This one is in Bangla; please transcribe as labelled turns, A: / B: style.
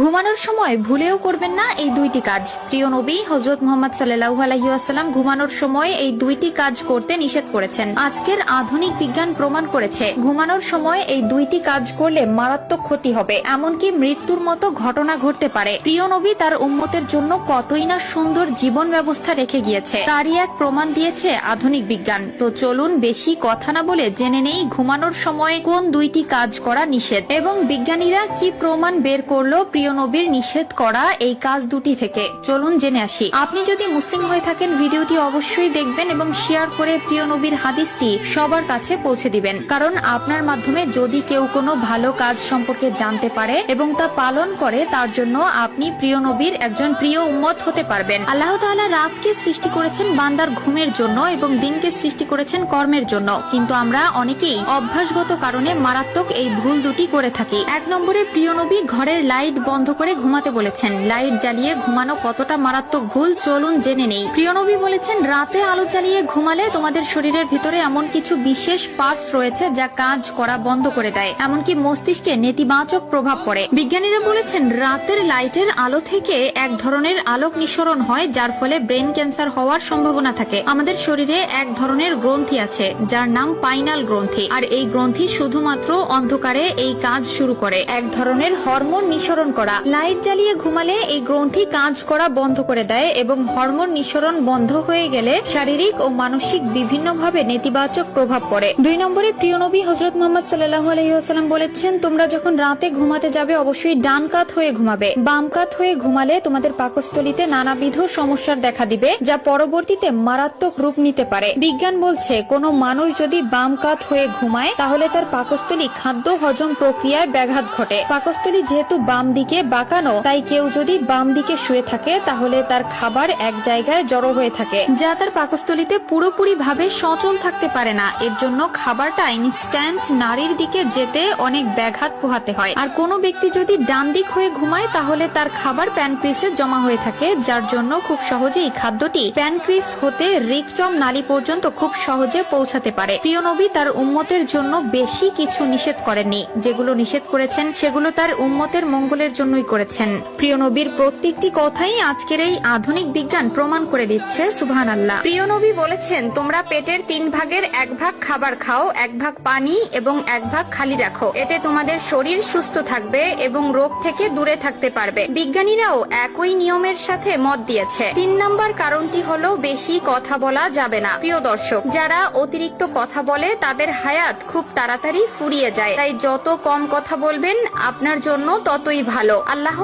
A: ঘুমানোর সময় ভুলেও করবেন না এই দুইটি কাজ। প্রিয় নবী হযরত মুহাম্মদ সাল্লাল্লাহু আলাইহি ওয়াসাল্লাম ঘুমানোর সময় এই দুইটি কাজ করতে নিষেধ করেছেন। আজকের আধুনিক বিজ্ঞান প্রমাণ করেছে ঘুমানোর সময় এই দুইটি কাজ করলে মারাত্মক ক্ষতি হবে, এমনকি মৃত্যুর মতো ঘটনা ঘটতে পারে। প্রিয় নবী তার উম্মতের জন্য কতই না সুন্দর জীবন ব্যবস্থা রেখে গিয়েছে, তারই এক প্রমাণ দিয়েছে আধুনিক বিজ্ঞান। তো চলুন বেশি কথা না বলে জেনে নেই ঘুমানোর সময় কোন দুইটি কাজ করা নিষেধ এবং বিজ্ঞানীরা কি প্রমাণ বের করলো প্রিয় নবীর নিষেধ করা এই কাজ দুটি থেকে। চলুন জেনে আসি। আপনি যদি মুসলিম হয়ে থাকেন ভিডিওটি অবশ্যই দেখবেন এবং শেয়ার করে প্রিয় নবীর হাদিসটি সবার কাছে পৌঁছে দিবেন, কারণ আপনার মাধ্যমে যদি কেউ কোনো ভালো কাজ সম্পর্কে জানতে পারে এবং তা পালন করে, তার জন্য আপনি প্রিয় নবীর একজন প্রিয় উম্মত হতে পারবেন। আল্লাহ তাআলা রাতকে সৃষ্টি করেছেন বান্দার ঘুমের জন্য এবং দিনকে সৃষ্টি করেছেন কর্মের জন্য, কিন্তু আমরা অনেকেই অভ্যাসগত কারণে মারাত্মক এই ভুল দুটি করে থাকি। 1 নম্বরে প্রিয় নবী ঘরের লাইট বন্ধ করে ঘুমাতে বলেছেন। লাইট জ্বালিয়ে ঘুমানো কতটা মারাত্মক ভুল চলুন জেনে নেই। প্রিয় নবী বলেছেন, রাতে আলো জ্বালিয়ে ঘুমালে তোমাদের শরীরের ভিতরে এমন কিছু বিশেষ পার্টস রয়েছে যা কাজ করা বন্ধ করে দেয়, এমনকি মস্তিষ্কে নেতিবাচক প্রভাব পড়ে। বিজ্ঞানীরা বলেছেন রাতের লাইটের আলো থেকে এক ধরনের আলোক নিঃসরণ হয়, যার ফলে ব্রেন ক্যান্সার হওয়ার সম্ভাবনা থাকে। আমাদের শরীরে এক ধরনের গ্রন্থি আছে যার নাম পাইনাল গ্রন্থি, আর এই গ্রন্থি শুধুমাত্র অন্ধকারে এই কাজ শুরু করে, এক ধরনের হরমোন নিঃসরণ করা। লাইট জ্বালিয়ে ঘুমালে এই গ্রন্থি কাজ করা বন্ধ করে দেয় এবং হরমোন নিঃসরণ বন্ধ হয়ে গেলে শারীরিক ও মানসিক বিভিন্নভাবে নেতিবাচক প্রভাব পড়ে। 2 নম্বরে প্রিয় নবী হযরত মুহাম্মদ সাল্লাল্লাহু আলাইহি ওয়াসাল্লাম বলেছেন, তোমরা যখন রাতে ঘুমাতে যাবে অবশ্যই ডান কাত হয়ে ঘুমাবে। বাম কাত হয়ে ঘুমালে তোমাদের পাকস্থলীতে নানাবিধ সমস্যার দেখা দিবে, যা পরবর্তীতে মারাত্মক রূপ নিতে পারে। বিজ্ঞান বলছে কোনো মানুষ যদি বাম কাত হয়ে ঘুমায় তাহলে তার পাকস্থলী খাদ্য হজম প্রক্রিয়ায় ব্যাঘাত ঘটে। পাকস্থলী যেহেতু বাম দিকে বাঁকানো, তাই কেউ যদি বাম দিকে শুয়ে থাকে তাহলে তার খাবার এক জায়গায় জড়ো হয়ে থাকে, যা তার পাকস্থলীতে পুরোপুরি ভাবে সচল থাকতে পারে না। এর জন্য খাবারটা ইনস্ট্যান্ট নারীর দিকে যেতে অনেক ব্যাঘাত পোহাতে হয়। আর কোনো ব্যক্তি যদি ডান দিক হয়ে ঘুমায় তাহলে তার খাবার প্যানক্রিসে জমা হয়ে থাকে, যার জন্য খুব সহজেই খাদ্যটি প্যানক্রিস হতে রিকচম নালী পর্যন্ত খুব সহজে পৌঁছাতে পারে। প্রিয় নবী তার উম্মতের জন্য বেশি কিছু নিষেধ করেননি, যেগুলো নিষেধ করেছেন সেগুলো তার উম্মতের মঙ্গলের জন্যই করেছেন। প্রিয় নবীর প্রত্যেকটি কথাই আজকের এই আধুনিক বিজ্ঞান প্রমাণ করে দিচ্ছে। সুবহানাল্লাহ। প্রিয় নবী বলেছেন, তোমরা পেটের 3 ভাগের 1 ভাগ খাবার খাও, 1 ভাগ পানি এবং 1 ভাগ খালি রাখো। এতে তোমাদের শরীর সুস্থ থাকবে এবং রোগ থেকে দূরে থাকতে পারবে। বিজ্ঞানীরাও একই নিয়মের সাথে মত দিয়েছে। 3 নম্বর কারণটি হলো বেশি কথা বলা যাবে না। প্রিয় দর্শক, যারা অতিরিক্ত কথা বলে তাদের হায়াত খুব তাড়াতাড়ি ফুরিয়ে যায়, তাই যত কম কথা বলবেন আপনার জন্য ততই ভালো। আল্লাহ